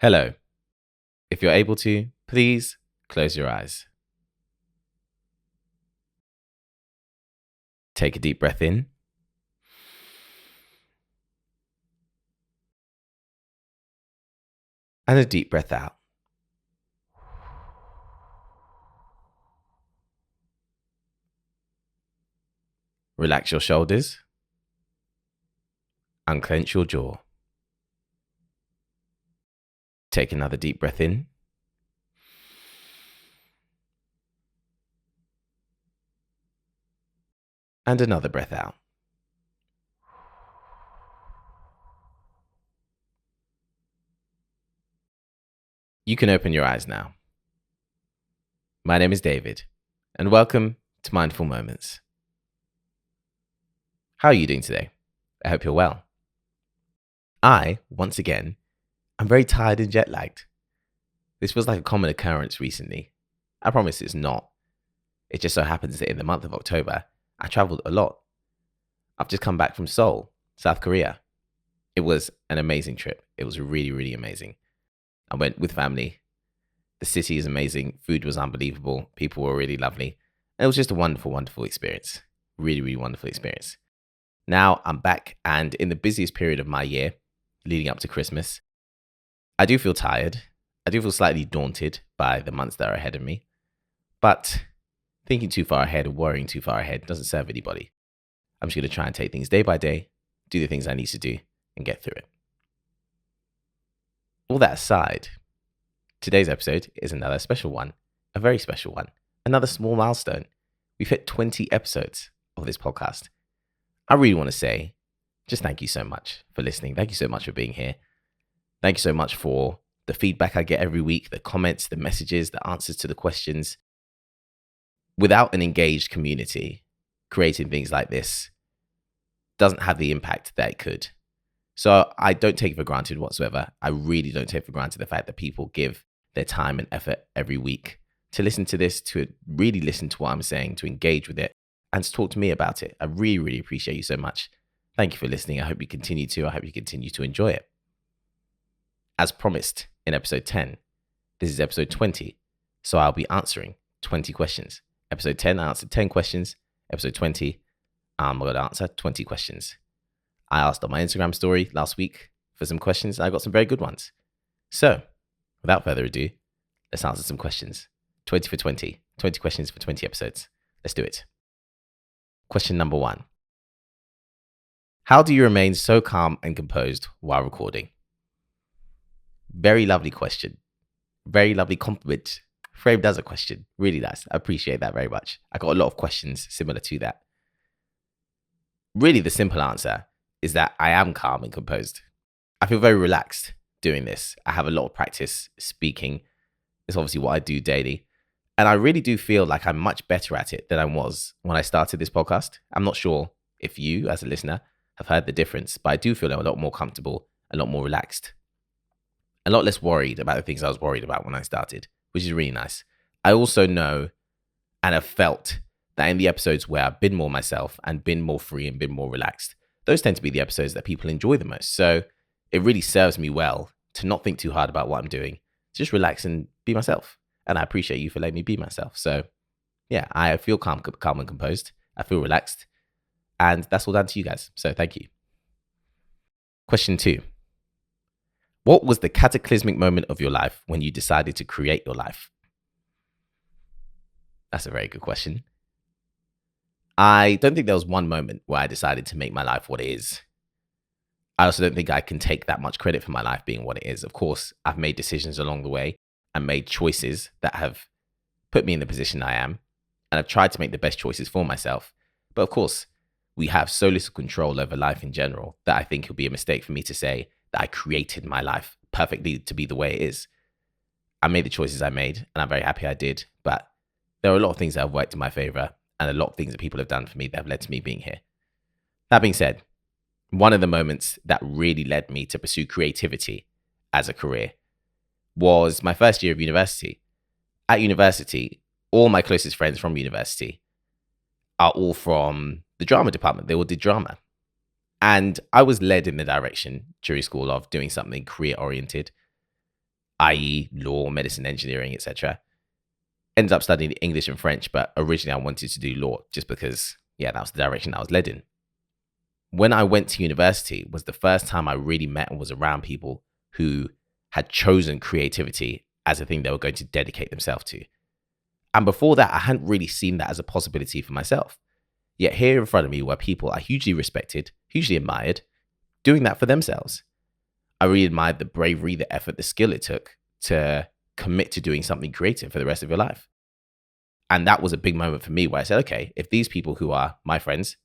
Hello. If you're able to, please close your eyes. Take a deep breath in. And a deep breath out. Relax your shoulders. Unclench your jaw. Take another deep breath in. And another breath out. You can open your eyes now. My name is David, and welcome to Mindful Moments. How are you doing today? I hope you're well. Once again, I'm very tired and jet lagged. This feels like a common occurrence recently. I promise it's not. It just so happens that in the month of October, I traveled a lot. I've just come back from Seoul, South Korea. It was an amazing trip. It was really, really amazing. I went with family. The city is amazing. Food was unbelievable. People were really lovely. And it was just a wonderful, wonderful experience. Really, really wonderful experience. Now I'm back, and in the busiest period of my year, leading up to Christmas, I do feel tired. I do feel slightly daunted by the months that are ahead of me. But thinking too far ahead or worrying too far ahead doesn't serve anybody. I'm just going to try and take things day by day, do the things I need to do, and get through it. All that aside, today's episode is another special one, a very special one, another small milestone. We've hit 20 episodes of this podcast. I really want to say just thank you so much for listening. Thank you so much for being here. Thank you so much for the feedback I get every week, the comments, the messages, the answers to the questions. Without an engaged community, creating things like this doesn't have the impact that it could. So I don't take it for granted whatsoever. I really don't take for granted the fact that people give their time and effort every week to listen to this, to really listen to what I'm saying, to engage with it, and to talk to me about it. I really, really appreciate you so much. Thank you for listening. I hope you continue to. I hope you continue to enjoy it. As promised in episode 10, this is episode 20, so I'll be answering 20 questions. Episode 10, I answered 10 questions. Episode 20, I'm going to answer 20 questions. I asked on my Instagram story last week for some questions, and I got some very good ones. So, without further ado, let's answer some questions. 20 for 20. 20 questions for 20 episodes. Let's do it. Question number 1. How do you remain so calm and composed while recording? Very lovely question. Very lovely compliment. Framed as a question. Really nice. I appreciate that very much. I got a lot of questions similar to that. Really, the simple answer is that I am calm and composed. I feel very relaxed doing this. I have a lot of practice speaking. It's obviously what I do daily. And I really do feel like I'm much better at it than I was when I started this podcast. I'm not sure if you, as a listener, have heard the difference, but I do feel a lot more comfortable, a lot more relaxed, a lot less worried about the things I was worried about when I started, which is really nice. I also know and have felt that in the episodes where I've been more myself and been more free and been more relaxed, those tend to be the episodes that people enjoy the most. So it really serves me well to not think too hard about what I'm doing, just relax and be myself. And I appreciate you for letting me be myself. So yeah, I feel calm and composed. I feel relaxed. And that's all down to you guys. So thank you. Question 2. What was the cataclysmic moment of your life when you decided to create your life? That's a very good question. I don't think there was one moment where I decided to make my life what it is. I also don't think I can take that much credit for my life being what it is. Of course, I've made decisions along the way and made choices that have put me in the position I am. And I've tried to make the best choices for myself. But of course, we have so little control over life in general that I think it would be a mistake for me to say that I created my life perfectly to be the way it is. I made the choices I made, and I'm very happy I did. But there are a lot of things that have worked in my favor, and a lot of things that people have done for me that have led to me being here. That being said, one of the moments that really led me to pursue creativity as a career was my first year of university. At university, all my closest friends from university are all from the drama department. They all did drama. And I was led in the direction during school of doing something career-oriented. i.e. law, medicine, engineering, etc. Ended up studying English and French, but originally I wanted to do law just because, that was the direction I was led in. When I went to university was the first time I really met and was around people who had chosen creativity as a thing they were going to dedicate themselves to. And before that, I hadn't really seen that as a possibility for myself. Yet here in front of me were people I hugely respected, hugely admired, doing that for themselves. I really admired the bravery, the effort, the skill it took to commit to doing something creative for the rest of your life. And that was a big moment for me where I said, okay, if these people who are my friends,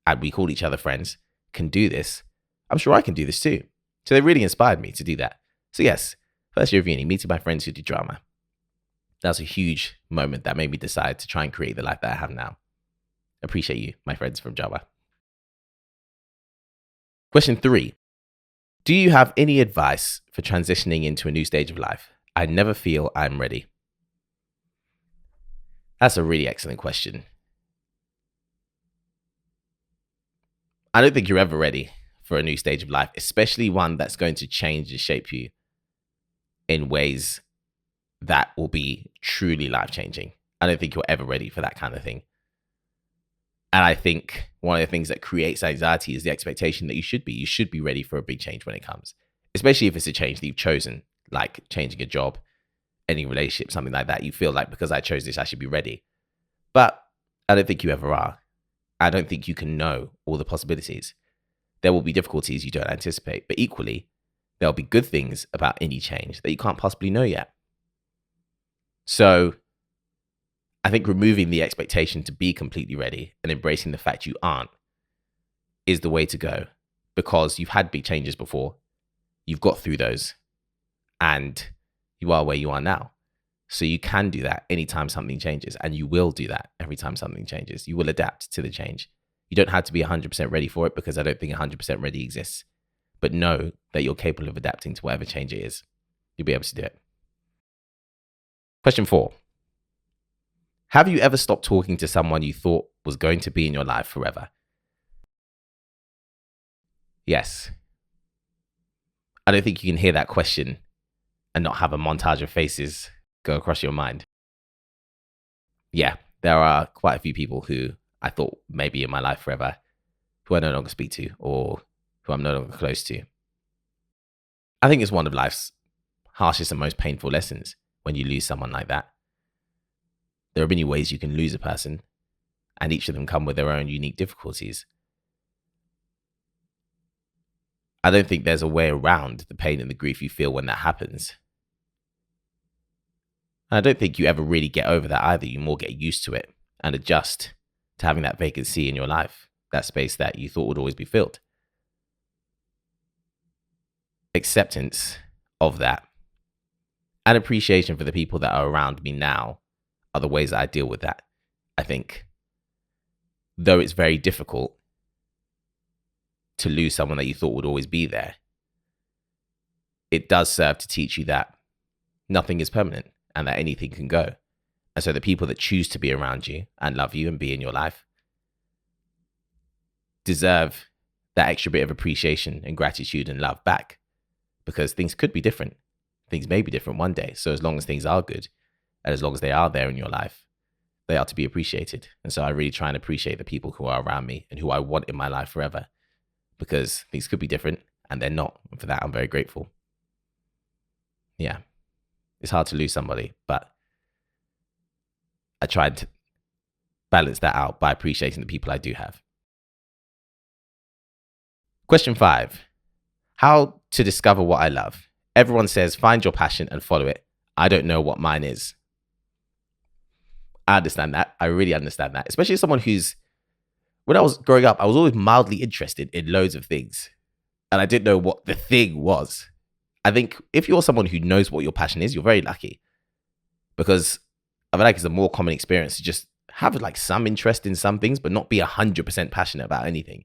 and we call each other friends, can do this, I'm sure I can do this too. So they really inspired me to do that. So yes, first year of uni, meeting my friends who do drama. That was a huge moment that made me decide to try and create the life that I have now. Appreciate you, my friends from drama. Question 3. Do you have any advice for transitioning into a new stage of life? I never feel I'm ready. That's a really excellent question. I don't think you're ever ready for a new stage of life, especially one that's going to change and shape you in ways that will be truly life-changing. I don't think you're ever ready for that kind of thing. And I think one of the things that creates anxiety is the expectation that you should be. You should be ready for a big change when it comes, especially if it's a change that you've chosen, like changing a job, ending a relationship, something like that. You feel like because I chose this, I should be ready. But I don't think you ever are. I don't think you can know all the possibilities. There will be difficulties you don't anticipate, but equally, there'll be good things about any change that you can't possibly know yet. So I think removing the expectation to be completely ready and embracing the fact you aren't is the way to go, because you've had big changes before. You've got through those and you are where you are now. So you can do that anytime something changes, and you will do that every time something changes. You will adapt to the change. You don't have to be 100% ready for it, because I don't think 100% ready exists. But know that you're capable of adapting to whatever change it is. You'll be able to do it. Question 4. Have you ever stopped talking to someone you thought was going to be in your life forever? Yes. I don't think you can hear that question and not have a montage of faces go across your mind. Yeah, there are quite a few people who I thought may be in my life forever, who I no longer speak to or who I'm no longer close to. I think it's one of life's harshest and most painful lessons when you lose someone like that. There are many ways you can lose a person, and each of them come with their own unique difficulties. I don't think there's a way around the pain and the grief you feel when that happens. And I don't think you ever really get over that either. You more get used to it and adjust to having that vacancy in your life, that space that you thought would always be filled. Acceptance of that and appreciation for the people that are around me now are the ways that I deal with that. I think, though it's very difficult to lose someone that you thought would always be there, it does serve to teach you that nothing is permanent and that anything can go. And so the people that choose to be around you and love you and be in your life deserve that extra bit of appreciation and gratitude and love back, because things could be different. Things may be different one day. So as long as things are good and as long as they are there in your life, they are to be appreciated. And so I really try and appreciate the people who are around me and who I want in my life forever, because things could be different and they're not. And for that, I'm very grateful. Yeah. It's hard to lose somebody, but I tried to balance that out by appreciating the people I do have. Question 5. How to discover what I love. Everyone says, find your passion and follow it. I don't know what mine is. I understand that. I really understand that. Especially as someone who's, when I was growing up, I was always mildly interested in loads of things. And I didn't know what the thing was. I think if you're someone who knows what your passion is, you're very lucky, because I feel like it's a more common experience to just have like some interest in some things, but not be 100% passionate about anything.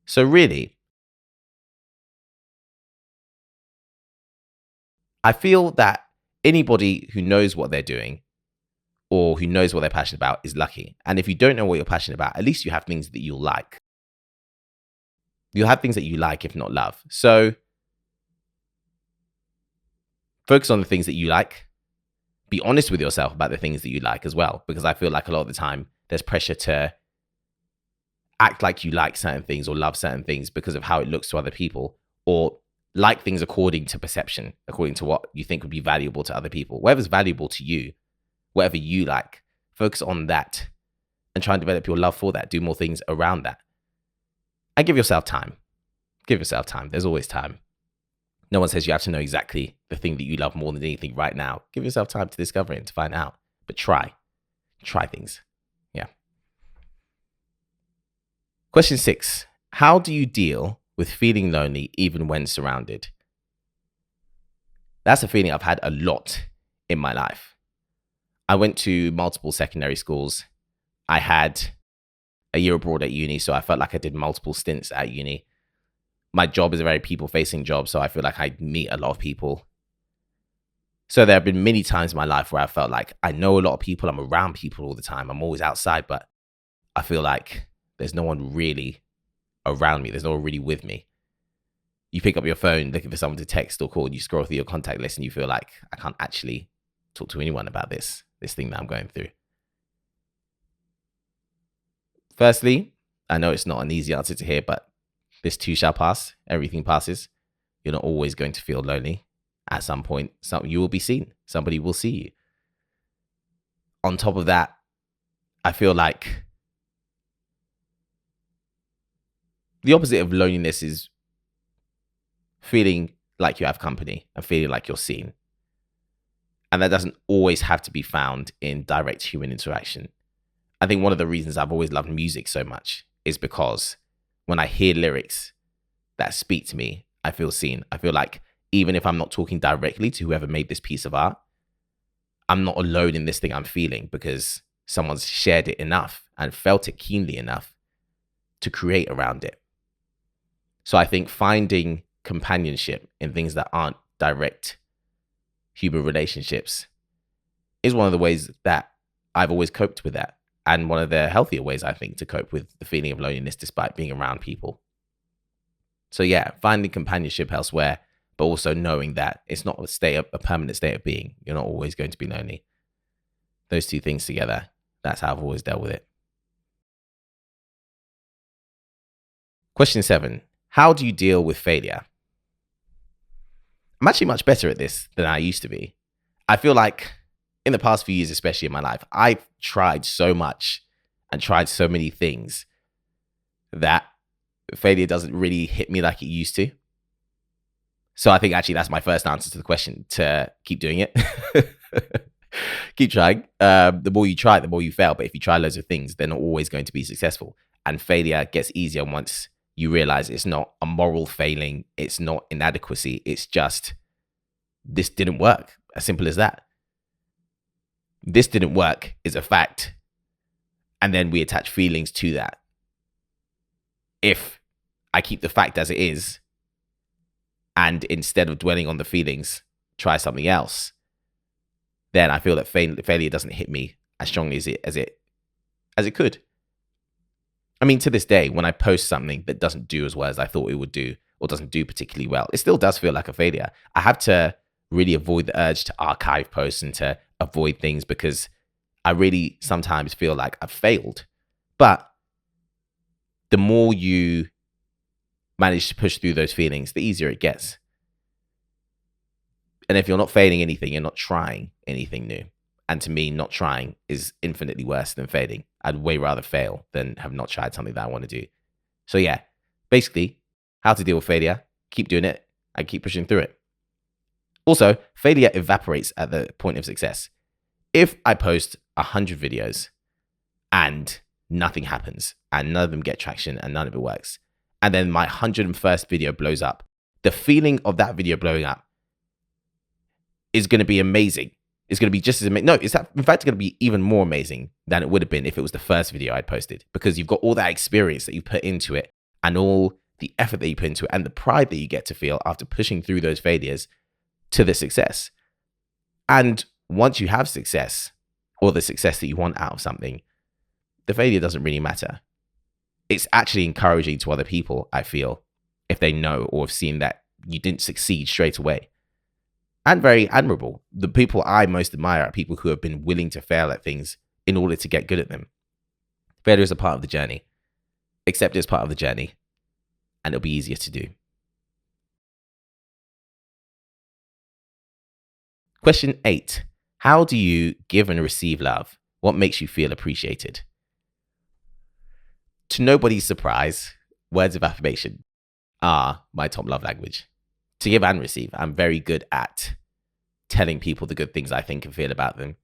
So really, I feel that anybody who knows what they're doing or who knows what they're passionate about is lucky. And if you don't know what you're passionate about, at least you have things that you like. You'll have things that you like, if not love. So focus on the things that you like. Be honest with yourself about the things that you like as well, because I feel like a lot of the time there's pressure to act like you like certain things or love certain things because of how it looks to other people, or like things according to perception, according to what you think would be valuable to other people. Whatever's valuable to you, whatever you like, focus on that and try and develop your love for that. Do more things around that. And give yourself time. Give yourself time. There's always time. No one says you have to know exactly the thing that you love more than anything right now. Give yourself time to discover it and to find out. But try things. Yeah. Question 6. How do you deal with feeling lonely even when surrounded? That's a feeling I've had a lot in my life. I went to multiple secondary schools. I had a year abroad at uni, so I felt like I did multiple stints at uni. My job is a very people-facing job, so I feel like I meet a lot of people. So there have been many times in my life where I felt like I know a lot of people, I'm around people all the time, I'm always outside, but I feel like there's no one really around me. There's no one really with me. You pick up your phone looking for someone to text or call, and you scroll through your contact list and you feel like I can't actually talk to anyone about this thing that I'm going through. Firstly, I know it's not an easy answer to hear, but this too shall pass. Everything passes. You're not always going to feel lonely. At some point, you will be seen. Somebody will see you. On top of that, I feel like the opposite of loneliness is feeling like you have company and feeling like you're seen. And that doesn't always have to be found in direct human interaction. I think one of the reasons I've always loved music so much is because when I hear lyrics that speak to me, I feel seen. I feel like even if I'm not talking directly to whoever made this piece of art, I'm not alone in this thing I'm feeling because someone's shared it enough and felt it keenly enough to create around it. So I think finding companionship in things that aren't direct human relationships is one of the ways that I've always coped with that. And one of the healthier ways, I think, to cope with the feeling of loneliness despite being around people. So yeah, finding companionship elsewhere, but also knowing that it's not a permanent state of being. You're not always going to be lonely. Those two things together, that's how I've always dealt with it. Question 7. How do you deal with failure? I'm actually much better at this than I used to be. I feel like in the past few years, especially in my life, I've tried so much and tried so many things that failure doesn't really hit me like it used to. So I think actually that's my first answer to the question, to keep doing it. Keep trying. The more you try, the more you fail. But if you try loads of things, they're not always going to be successful. And failure gets easier once you realize it's not a moral failing. It's not inadequacy. It's just, this didn't work. As simple as that. This didn't work is a fact. And then we attach feelings to that. If I keep the fact as it is, and instead of dwelling on the feelings, try something else, then I feel that failure doesn't hit me as strongly as it could. I mean, to this day, when I post something that doesn't do as well as I thought it would do, or doesn't do particularly well, it still does feel like a failure. I have to really avoid the urge to archive posts and to avoid things because I really sometimes feel like I've failed. But the more you manage to push through those feelings, the easier it gets. And if you're not failing anything, you're not trying anything new. And to me, not trying is infinitely worse than failing. I'd way rather fail than have not tried something that I want to do. So yeah, basically, how to deal with failure, keep doing it and keep pushing through it. Also, failure evaporates at the point of success. If I post 100 videos and nothing happens and none of them get traction and none of it works, and then my 101st video blows up, the feeling of that video blowing up is going to be amazing. It's going to be just as amazing. No, it's in fact going to be even more amazing than it would have been if it was the first video I'd posted, because you've got all that experience that you put into it and all the effort that you put into it and the pride that you get to feel after pushing through those failures to the success. And once you have success, or the success that you want out of something, the failure doesn't really matter. It's actually encouraging to other people, I feel, if they know or have seen that you didn't succeed straight away. And very admirable. The people I most admire are people who have been willing to fail at things in order to get good at them. Failure is a part of the journey. Accept it as part of the journey, and it'll be easier to do. Question 8. How do you give and receive love? What makes you feel appreciated? To nobody's surprise, words of affirmation are my top love language. To give and receive, I'm very good at telling people the good things I think and feel about them.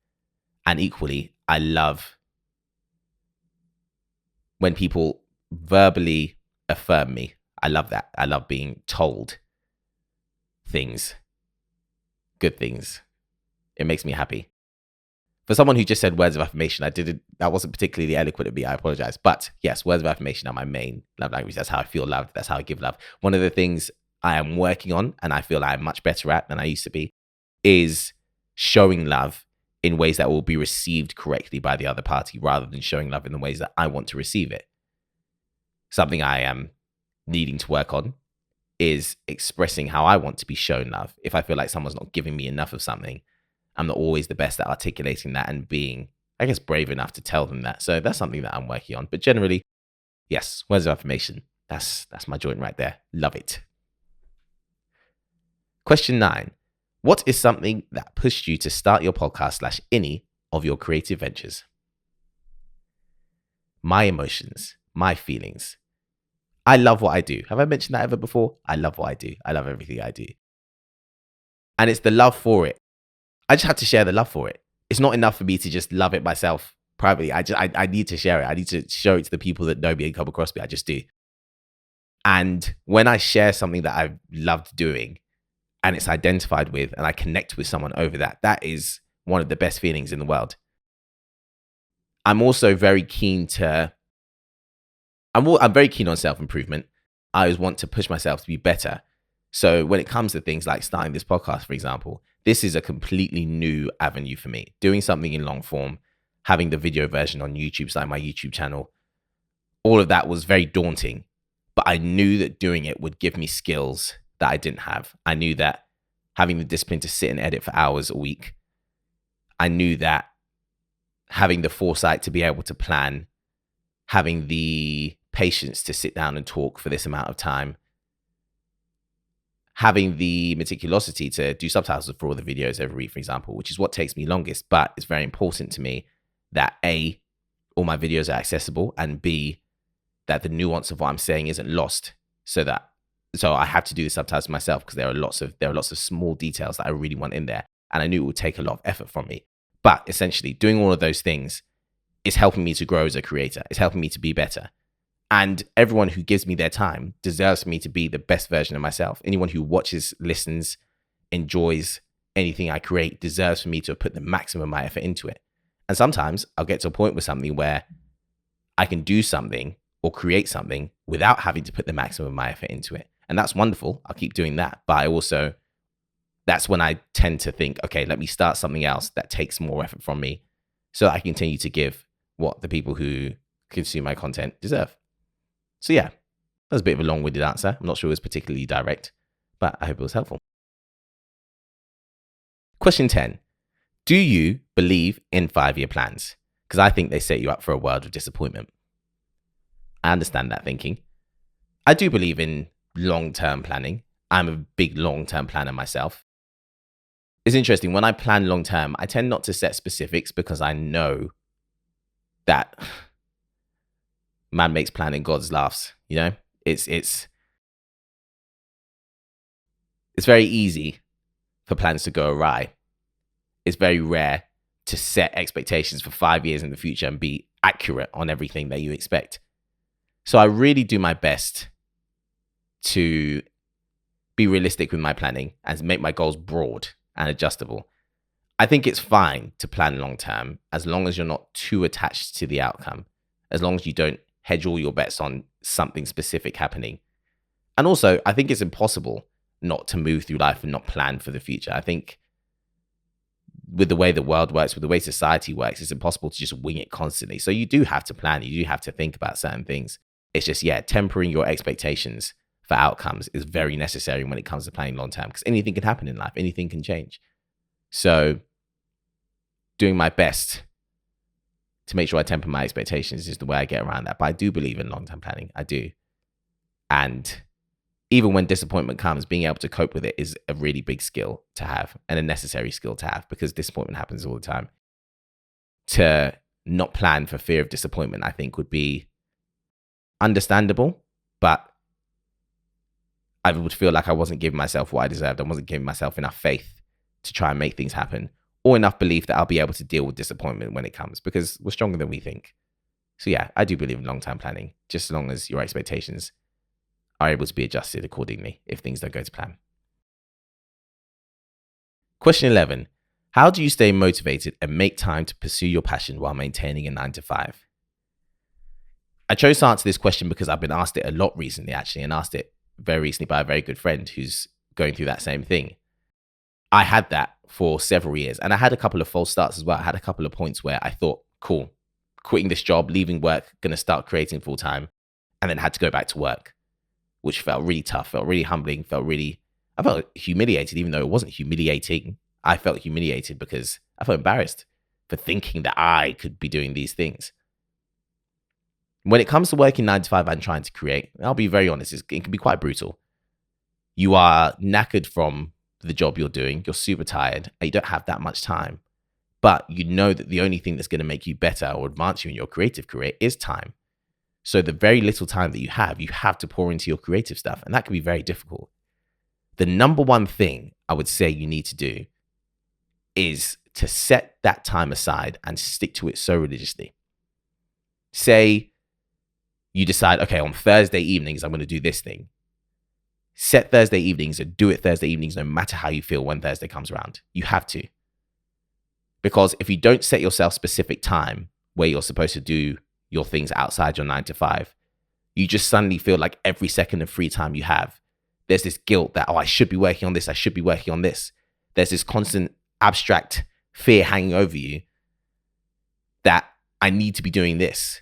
And equally, I love when people verbally affirm me. I love that. I love being told things, good things. It makes me happy. For someone who just said words of affirmation, that wasn't particularly eloquent of me. I apologize. But yes, words of affirmation are my main love language. That's how I feel loved. That's how I give love. One of the things I am working on, and I feel I'm much better at than I used to be, is showing love in ways that will be received correctly by the other party, rather than showing love in the ways that I want to receive it. Something I am needing to work on is expressing how I want to be shown love. If I feel like someone's not giving me enough of something, I'm not always the best at articulating that and being, I guess, brave enough to tell them that. So that's something that I'm working on. But generally, yes, words of affirmation. That's my joint right there. Love it. Question 9. What is something that pushed you to start your podcast / any of your creative ventures? My emotions, my feelings. I love what I do. Have I mentioned that ever before? I love what I do. I love everything I do. And it's the love for it. I just have to share the love for it. It's not enough for me to just love it myself privately. I need to share it. I need to show it to the people that know me and come across me. I just do. And when I share something that I've loved doing and it's identified with and I connect with someone over that, that is one of the best feelings in the world. I'm also very keen I'm very keen on self-improvement. I always want to push myself to be better. So when it comes to things like starting this podcast, for example, this is a completely new avenue for me. Doing something in long form, having the video version on YouTube, like my YouTube channel, all of that was very daunting. But I knew that doing it would give me skills that I didn't have. I knew that having the discipline to sit and edit for hours a week. I knew that having the foresight to be able to plan, having the patience to sit down and talk for this amount of time, having the meticulosity to do subtitles for all the videos every week, for example, which is what takes me longest. But it's very important to me that A, all my videos are accessible, and B, that the nuance of what I'm saying isn't lost. So I have to do the subtitles myself because there are lots of small details that I really want in there. And I knew it would take a lot of effort from me. But essentially doing all of those things is helping me to grow as a creator. It's helping me to be better. And everyone who gives me their time deserves me to be the best version of myself. Anyone who watches, listens, enjoys anything I create deserves for me to put the maximum of my effort into it. And sometimes I'll get to a point with something where I can do something or create something without having to put the maximum of my effort into it. And that's wonderful. I'll keep doing that. But that's when I tend to think, okay, let me start something else that takes more effort from me so that I continue to give what the people who consume my content deserve. So yeah, that was a bit of a long-winded answer. I'm not sure it was particularly direct, but I hope it was helpful. Question 10. Do you believe in 5-year plans? Because I think they set you up for a world of disappointment. I understand that thinking. I do believe in long-term planning. I'm a big long-term planner myself. It's interesting. When I plan long-term, I tend not to set specifics because I know that man makes planning, God's laughs. You know, it's very easy for plans to go awry. It's very rare to set expectations for 5 years in the future and be accurate on everything that you expect. So I really do my best to be realistic with my planning and make my goals broad and adjustable. I think it's fine to plan long term as long as you're not too attached to the outcome, as long as you don't hedge all your bets on something specific happening. And also, I think it's impossible not to move through life and not plan for the future. I think with the way the world works, with the way society works, it's impossible to just wing it constantly. So you do have to plan. You do have to think about certain things. It's just, tempering your expectations for outcomes is very necessary when it comes to planning long term, because anything can happen in life, anything can change. So doing my best to make sure I temper my expectations is the way I get around that. But I do believe in long term planning. I do. And even when disappointment comes, being able to cope with it is a really big skill to have and a necessary skill to have, because disappointment happens all the time. To not plan for fear of disappointment, I think, would be understandable, but I would feel like I wasn't giving myself what I deserved. I wasn't giving myself enough faith to try and make things happen, or enough belief that I'll be able to deal with disappointment when it comes, because we're stronger than we think. So yeah, I do believe in long-term planning, just as long as your expectations are able to be adjusted accordingly if things don't go to plan. Question 11. How do you stay motivated and make time to pursue your passion while maintaining a 9-to-5? I chose to answer this question because I've been asked it a lot recently, actually, and asked it very recently by a very good friend who's going through that same thing. I had that for several years, and I had a couple of false starts as well. I had a couple of points where I thought, cool, quitting this job, leaving work, going to start creating full time, and then had to go back to work, which felt really tough, felt really humbling, I felt humiliated, even though it wasn't humiliating. I felt humiliated because I felt embarrassed for thinking that I could be doing these things. When it comes to working 9-to-5 and trying to create, I'll be very honest, it can be quite brutal. You are knackered from the job you're doing. You're super tired and you don't have that much time. But you know that the only thing that's going to make you better or advance you in your creative career is time. So the very little time that you have to pour into your creative stuff. And that can be very difficult. The number one thing I would say you need to do is to set that time aside and stick to it so religiously. Say you decide, okay, on Thursday evenings, I'm going to do this thing. Set Thursday evenings and do it Thursday evenings, no matter how you feel when Thursday comes around. You have to. Because if you don't set yourself specific time where you're supposed to do your things outside your 9-to-5, you just suddenly feel like every second of free time you have, there's this guilt that, I should be working on this. I should be working on this. There's this constant abstract fear hanging over you that I need to be doing this.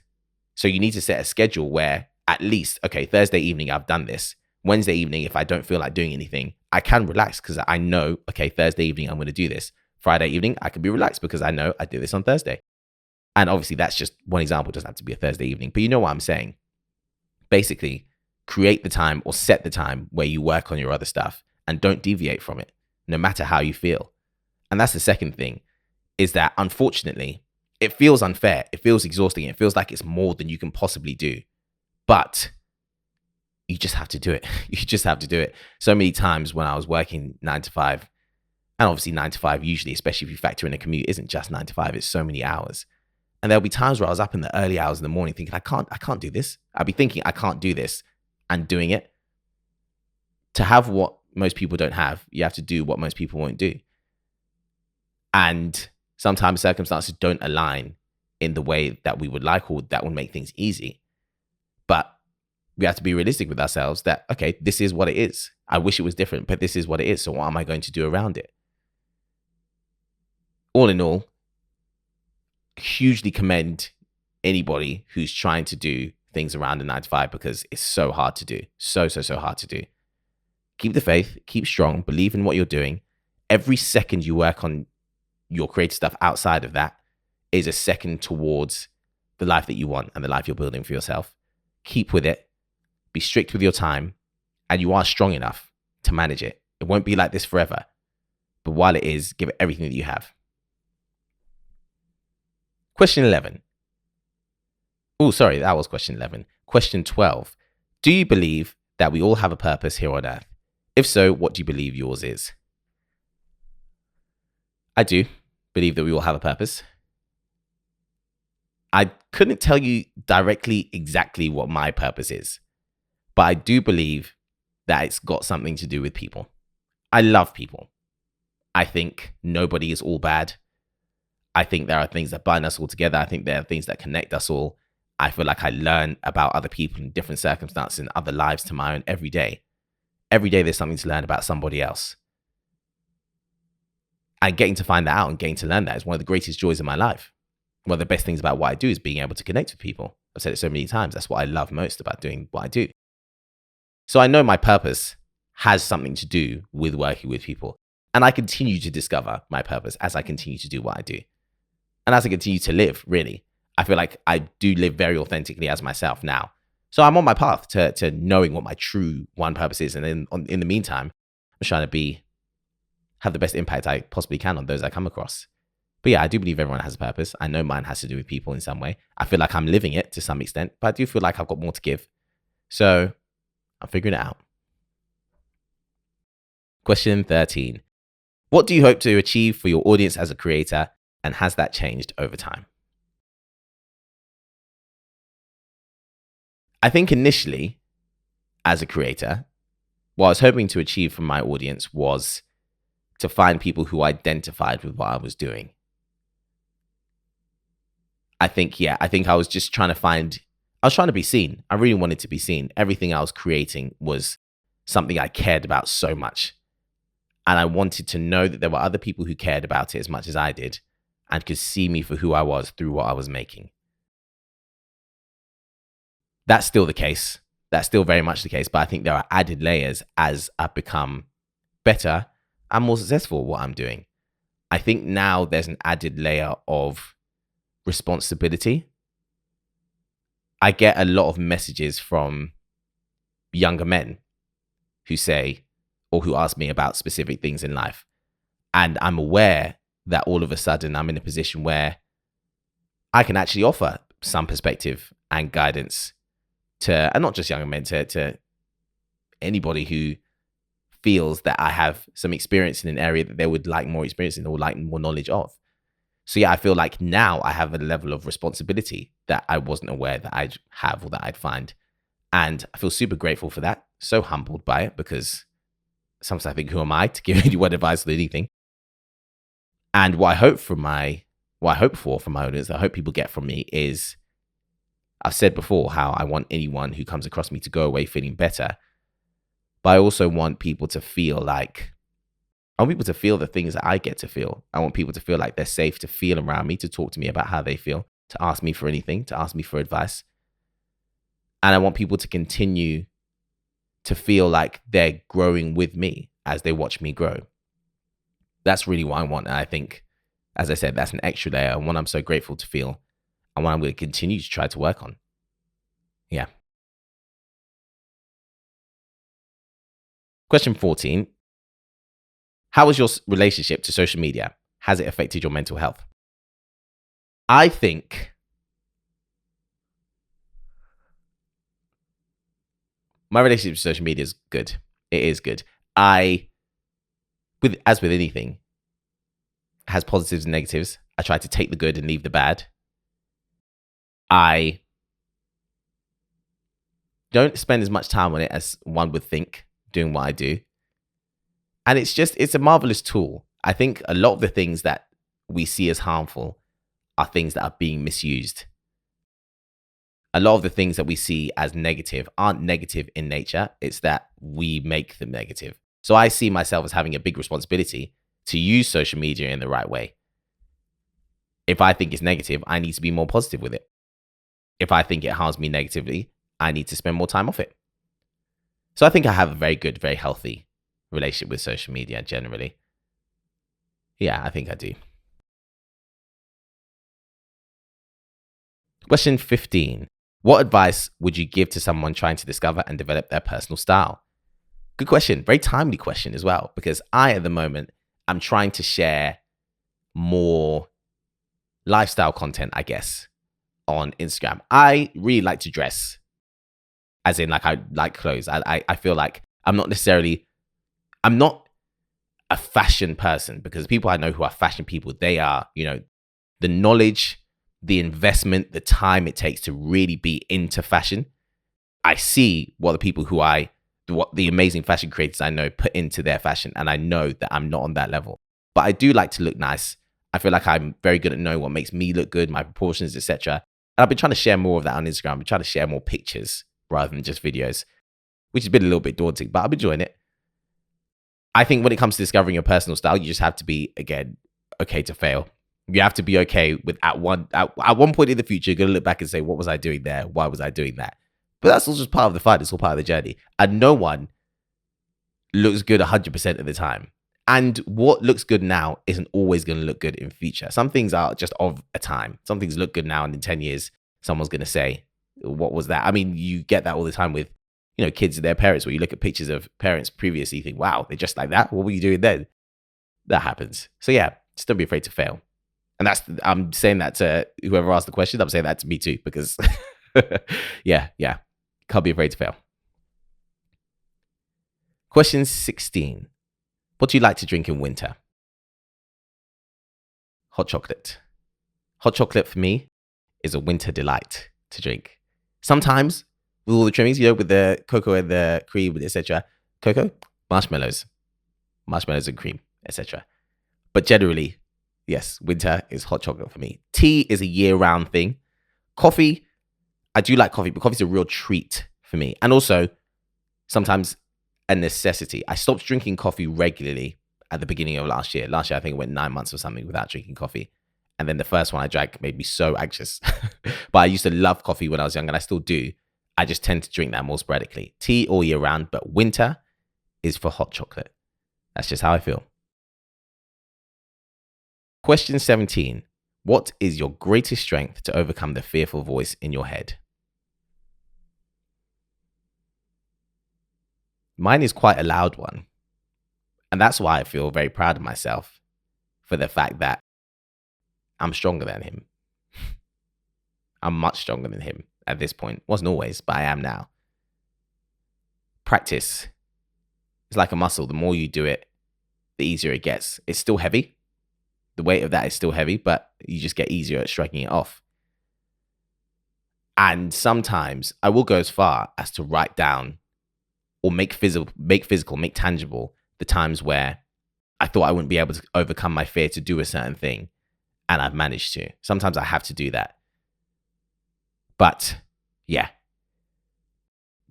So you need to set a schedule where at least, okay, Thursday evening, I've done this. Wednesday evening, if I don't feel like doing anything, I can relax because I know, okay, Thursday evening, I'm going to do this. Friday evening, I can be relaxed because I know I did this on Thursday. And obviously that's just one example. It doesn't have to be a Thursday evening, but you know what I'm saying. Basically, create the time or set the time where you work on your other stuff and don't deviate from it, no matter how you feel. And that's the second thing, is that unfortunately, it feels unfair. It feels exhausting. It feels like it's more than you can possibly do. But you just have to do it. You just have to do it. So many times when I was working 9-to-5, and obviously 9-to-5 usually, especially if you factor in a commute, isn't just 9-to-5, it's so many hours. And there'll be times where I was up in the early hours in the morning thinking, I can't do this. I'll be thinking, I can't do this, and doing it. To have what most people don't have, you have to do what most people won't do. And sometimes circumstances don't align in the way that we would like, or that would make things easy. But we have to be realistic with ourselves that, okay, this is what it is. I wish it was different, but this is what it is. So what am I going to do around it? All in all, hugely commend anybody who's trying to do things around a 9-to-5, because it's so hard to do. So hard to do. Keep the faith, keep strong, believe in what you're doing. Every second you work on your creative stuff outside of that is a second towards the life that you want and the life you're building for yourself. Keep with it. Be strict with your time, and you are strong enough to manage it. It won't be like this forever. But while it is, give it everything that you have. Question 11. Oh, sorry, that was question 11. Question 12. Do you believe that we all have a purpose here on earth? If so, what do you believe yours is? I do believe that we all have a purpose. I couldn't tell you directly exactly what my purpose is, but I do believe that it's got something to do with people. I love people. I think nobody is all bad. I think there are things that bind us all together. I think there are things that connect us all. I feel like I learn about other people in different circumstances and other lives to my own every day. Every day there's something to learn about somebody else. And getting to find that out and getting to learn that is one of the greatest joys of my life. One of the best things about what I do is being able to connect with people. I've said it so many times. That's what I love most about doing what I do. So I know my purpose has something to do with working with people. And I continue to discover my purpose as I continue to do what I do. And as I continue to live, really, I feel like I do live very authentically as myself now. So I'm on my path to knowing what my true one purpose is. And then in the meantime, I'm trying to have the best impact I possibly can on those I come across. But yeah, I do believe everyone has a purpose. I know mine has to do with people in some way. I feel like I'm living it to some extent, but I do feel like I've got more to give. So I'm figuring it out. Question 13. What do you hope to achieve for your audience as a creator, and has that changed over time? I think initially, as a creator, what I was hoping to achieve from my audience was to find people who identified with what I was doing. I think I was just trying to be seen. I really wanted to be seen. Everything I was creating was something I cared about so much. And I wanted to know that there were other people who cared about it as much as I did and could see me for who I was through what I was making. That's still the case. That's still very much the case. But I think there are added layers as I've become better and more successful at what I'm doing. I think now there's an added layer of responsibility. I get a lot of messages from younger men who say, or who ask me about specific things in life. And I'm aware that all of a sudden I'm in a position where I can actually offer some perspective and guidance to, and not just younger men, to anybody who feels that I have some experience in an area that they would like more experience in or like more knowledge of. So yeah, I feel like now I have a level of responsibility that I wasn't aware that I'd have or that I'd find. And I feel super grateful for that. So humbled by it, because sometimes I think, who am I to give anyone advice on anything? And what I hope for from my audience, I hope people get from me is, I've said before how I want anyone who comes across me to go away feeling better. But I also want people to feel the things that I get to feel. I want people to feel like they're safe to feel around me, to talk to me about how they feel, to ask me for anything, to ask me for advice. And I want people to continue to feel like they're growing with me as they watch me grow. That's really what I want. And I think, as I said, that's an extra layer, and one I'm so grateful to feel, and one I'm going to continue to try to work on. Yeah. Question 14. How is your relationship to social media? Has it affected your mental health? I think my relationship to social media is good. It is good. As with anything, has positives and negatives. I try to take the good and leave the bad. I don't spend as much time on it as one would think doing what I do. And it's a marvelous tool. I think a lot of the things that we see as harmful are things that are being misused. A lot of the things that we see as negative aren't negative in nature. It's that we make them negative. So I see myself as having a big responsibility to use social media in the right way. If I think it's negative, I need to be more positive with it. If I think it harms me negatively, I need to spend more time off it. So I think I have a very good, very healthy relationship with social media generally. Yeah, I think I do. Question 15. What advice would you give to someone trying to discover and develop their personal style? Good question. Very timely question as well, because at the moment, I'm trying to share more lifestyle content, I guess, on Instagram. I really like to dress, as in like I like clothes. I feel like I'm not a fashion person, because people I know who are fashion people, they are, the knowledge, the investment, the time it takes to really be into fashion. I see what the amazing fashion creators I know put into their fashion, and I know that I'm not on that level. But I do like to look nice. I feel like I'm very good at knowing what makes me look good, my proportions, etc. And I've been trying to share more of that on Instagram. I've been trying to share more pictures rather than just videos, which has been a little bit daunting, but I'm enjoying it. I think when it comes to discovering your personal style, you just have to be, again, okay to fail. You have to be okay with at one point in the future, you're going to look back and say, what was I doing there? Why was I doing that? But that's all just part of the fun. It's all part of the journey. And no one looks good 100% of the time. And what looks good now isn't always going to look good in future. Some things are just of a time. Some things look good now, and in 10 years, someone's going to say, what was that? I mean, you get that all the time with, kids and their parents, where you look at pictures of parents previously, you think, wow, they're just like that. What were you doing then? That happens. So yeah, just don't be afraid to fail. And I'm saying that to whoever asked the question. I'm saying that to me too, because yeah, can't be afraid to fail. Question 16. What do you like to drink in winter? Hot chocolate. Hot chocolate for me is a winter delight to drink. Sometimes with all the trimmings, with the cocoa and the cream, etc. Cocoa, marshmallows and cream, etc. But generally, yes, winter is hot chocolate for me. Tea is a year-round thing. Coffee, I do like coffee, but coffee's a real treat for me. And also, sometimes a necessity. I stopped drinking coffee regularly at the beginning of last year. Last year, I think it went 9 months or something without drinking coffee. And then the first one I drank made me so anxious. But I used to love coffee when I was young, and I still do. I just tend to drink that more sporadically. Tea all year round, but winter is for hot chocolate. That's just how I feel. Question 17. What is your greatest strength to overcome the fearful voice in your head? Mine is quite a loud one. And that's why I feel very proud of myself, for the fact that I'm stronger than him. I'm much stronger than him at this point. Wasn't always, but I am now. Practice. It's like a muscle. The more you do it, the easier it gets. It's still heavy. The weight of that is still heavy, but you just get easier at striking it off. And sometimes I will go as far as to write down or make tangible the times where I thought I wouldn't be able to overcome my fear to do a certain thing, and I've managed to. Sometimes I have to do that. But yeah,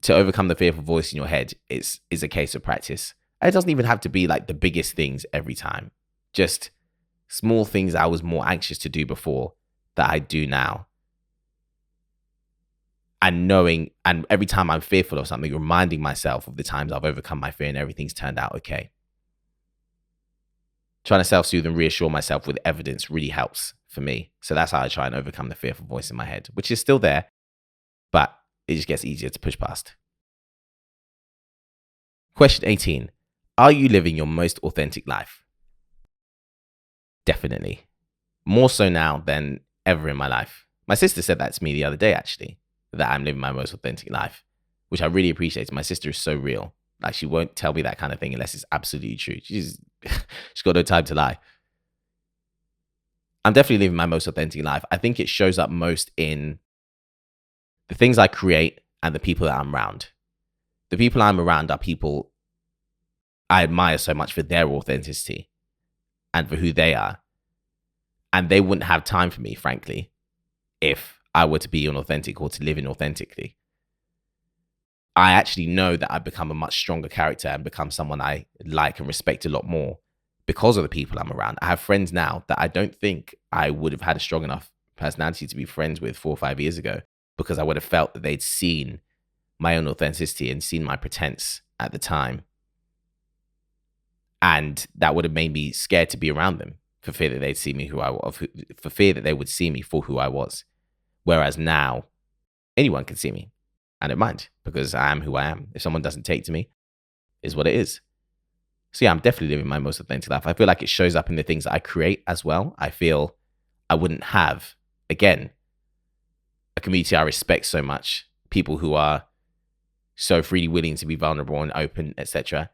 to overcome the fearful voice in your head is a case of practice. And it doesn't even have to be like the biggest things every time. Just small things I was more anxious to do before that I do now. And knowing, and every time I'm fearful of something, reminding myself of the times I've overcome my fear and everything's turned out okay. Trying to self-soothe and reassure myself with evidence really helps for me. So that's how I try and overcome the fearful voice in my head, which is still there, but it just gets easier to push past. Question 18. Are you living your most authentic life? Definitely. More so now than ever in my life. My sister said that to me the other day, actually, that I'm living my most authentic life, which I really appreciate. My sister is so real. Like, she won't tell me that kind of thing unless it's absolutely true. She's got no time to lie. I'm definitely living my most authentic life. I think it shows up most in the things I create and the people that I'm around. The people I'm around are people I admire so much for their authenticity and for who they are. And they wouldn't have time for me, frankly, if I were to be inauthentic or to live inauthentically. I actually know that I've become a much stronger character and become someone I like and respect a lot more because of the people I'm around. I have friends now that I don't think I would have had a strong enough personality to be friends with 4 or 5 years ago, because I would have felt that they'd seen my own authenticity and seen my pretense at the time. And that would have made me scared to be around them for fear that they'd see me for fear that they would see me for who I was. Whereas now, anyone can see me. I don't mind, because I am who I am. If someone doesn't take to me, is what it is. So yeah, I'm definitely living my most authentic life. I feel like it shows up in the things that I create as well. I feel I wouldn't have, again, a community I respect so much, people who are so freely willing to be vulnerable and open, etc.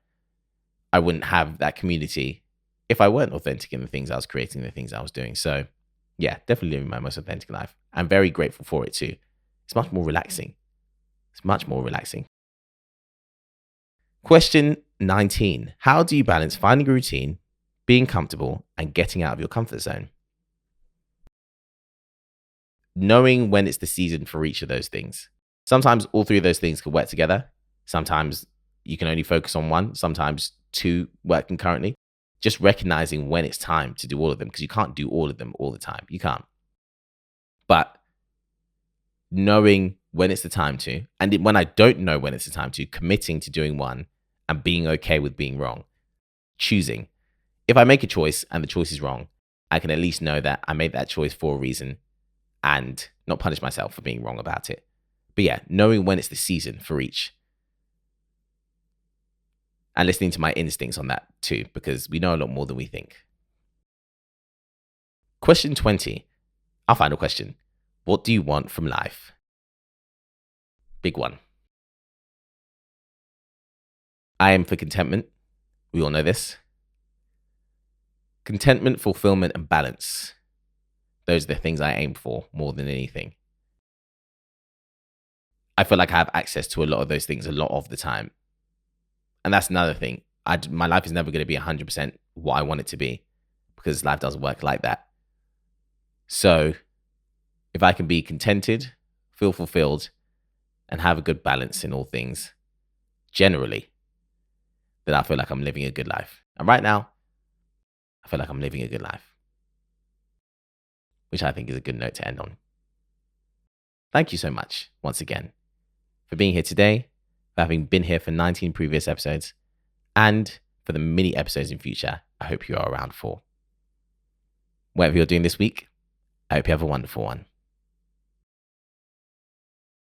I wouldn't have that community if I weren't authentic in the things I was creating, the things I was doing. So yeah, definitely living my most authentic life. I'm very grateful for it too. It's much more relaxing. It's much more relaxing. Question 19. How do you balance finding a routine, being comfortable, and getting out of your comfort zone? Knowing when it's the season for each of those things. Sometimes all three of those things can work together. Sometimes you can only focus on one. Sometimes two work concurrently. Just recognizing when it's time to do all of them, because you can't do all of them all the time. You can't. But knowing when it's the time to, and when I don't know when it's the time to, committing to doing one and being okay with being wrong. Choosing. If I make a choice and the choice is wrong, I can at least know that I made that choice for a reason and not punish myself for being wrong about it. But yeah, knowing when it's the season for each. And listening to my instincts on that too, because we know a lot more than we think. Question 20. Our final question. What do you want from life? Big one. I am for contentment. We all know this. Contentment, fulfillment, and balance. Those are the things I aim for more than anything. I feel like I have access to a lot of those things a lot of the time. And that's another thing. My life is never going to be 100% what I want it to be because life doesn't work like that. So if I can be contented, feel fulfilled, and have a good balance in all things, generally, then I feel like I'm living a good life. And right now, I feel like I'm living a good life, which I think is a good note to end on. Thank you so much, once again, for being here today, for having been here for 19 previous episodes, and for the mini episodes in future I hope you are around for. Whatever you're doing this week, I hope you have a wonderful one.